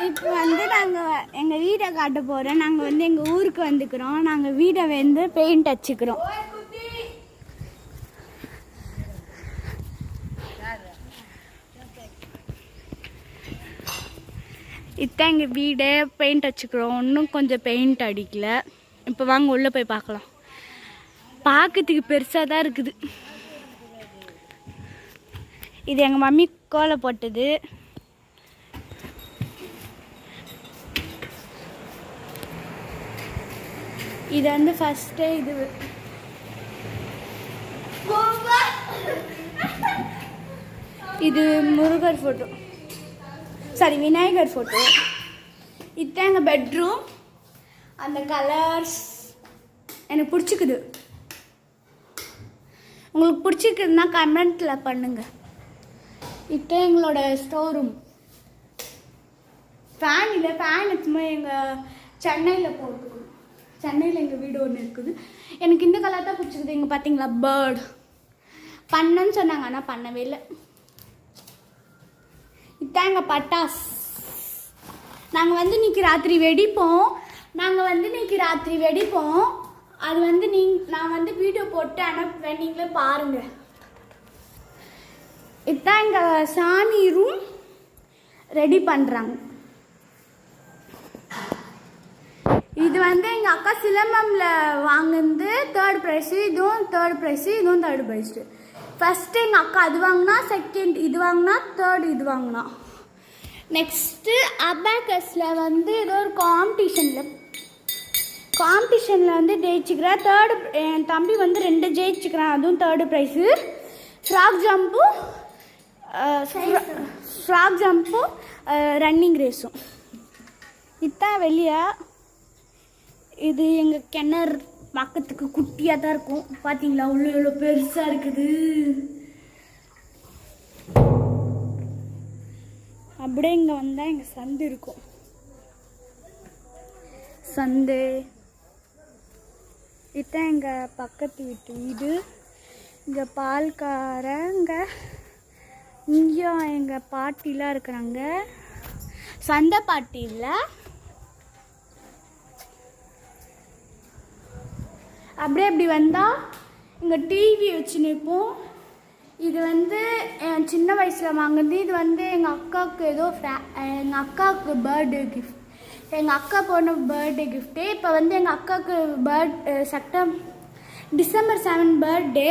இப்போ வந்து நாங்கள் எங்கள் வீடை காட்ட போகிறோம். நாங்கள் வந்து எங்கள் ஊருக்கு வந்துக்கிறோம். நாங்கள் வீடை வந்து பெயிண்ட் அடிச்சுக்கிறோம். இதுதான் எங்கள் வீடை பெயிண்ட் அடிச்சுக்கிறோம். இன்னும் கொஞ்சம் பெயிண்ட் அடிக்கல. இப்போ வாங்க உள்ளே போய் பார்க்கலாம். பார்க்கறதுக்கு பெருசாக தான் இருக்குது. இது எங்கள் மம்மி கோலை போட்டது. இது வந்து ஃபஸ்ட்டு இது Murugar photo, sorry Vinayagar photo. இதுதான் எங்கள் பெட்ரூம். அந்த கலர்ஸ் எனக்கு பிடிச்சிக்குது. உங்களுக்கு பிடிச்சிக்குதுன்னா கமெண்ட்டில் பண்ணுங்கள். இதுதான் எங்களோட ஸ்டோர் ரூம். ஃபேன் இல்லை, ஃபேன் எடுத்துமே எங்கள் சென்னையில் போட்டுக்கணும். சென்னையில் எங்கள் வீடு ஒன்று இருக்குது. எனக்கு இந்த கலர் தான் பிடிச்சிக்குது. இங்கே பார்த்தீங்களா பேர்டு பண்ணன்னு சொன்னாங்க, ஆனால் பண்ணவே இல்லை. இதுதான் எங்கள் பட்டாஸ். நாங்கள் வந்து இன்னைக்கு ராத்திரி வெடிப்போம். அது வந்து நான் வந்து வீடியோ போட்டு அனுப்புவேன், நீங்களே பாருங்கள். இதுதான் எங்கள் சாமி ரூம் ரெடி பண்ணுறாங்க. இது வந்து எங்கள் அக்கா சிலம்பம்ல வாங்கினது 3rd ப்ரைஸு. இதுவும் 3rd ப்ரைஸு, இதுவும் 3rd ப்ரைஸு. ஃபஸ்ட்டு எங்கள் அக்கா அது வாங்கினா, செகண்ட் இது வாங்கினா, 3rd இது வாங்கினா. நெக்ஸ்ட்டு அபாக்கஸில் வந்து ஏதோ ஒரு காம்படிஷனில் வந்து ஜெயிச்சுக்கிறேன். 3rd என் தம்பி வந்து 2 ஜெயிச்சுக்கிறான், அதுவும் 3rd ப்ரைஸு. ஃப்ராக் ஜம்ப்பும் ரன்னிங் ரேஸும். இதுதான் வெளியே. இது எங்கள் கிணறு பக்கத்துக்கு குட்டியாக தான் இருக்கும். பார்த்தீங்களா உள்ள எவ்வளோ பெருசாக இருக்குது. அப்படியே இங்கே வந்தால் எங்கள் சந்து இருக்கும். சந்து இதுதான் எங்கள் பக்கத்து வீடு. இங்கே பால்காரங்க, இங்கேயும் எங்கள் பாட்டிலாம் இருக்கிறாங்க. சந்தை பாட்டி இல்லை. அப்படியே இப்படி வந்தால் இங்கே டிவி வச்சு நிற்போம். இது வந்து என் சின்ன வயசில் வாங்கினது. இது வந்து எங்கள் அக்காவுக்கு எங்கள் அக்காவுக்கு பர்த்டே கிஃப்ட். எங்கள் அக்கா போன பர்த்டே கிஃப்ட்டு. இப்போ வந்து எங்கள் அக்காவுக்கு டிசம்பர் 7 பர்த்டே.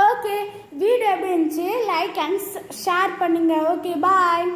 ஓகே, வீடியோ எப்படி இருந்துச்சு லைக் அண்ட் ஷேர் பண்ணுங்கள். ஓகே, பாய்.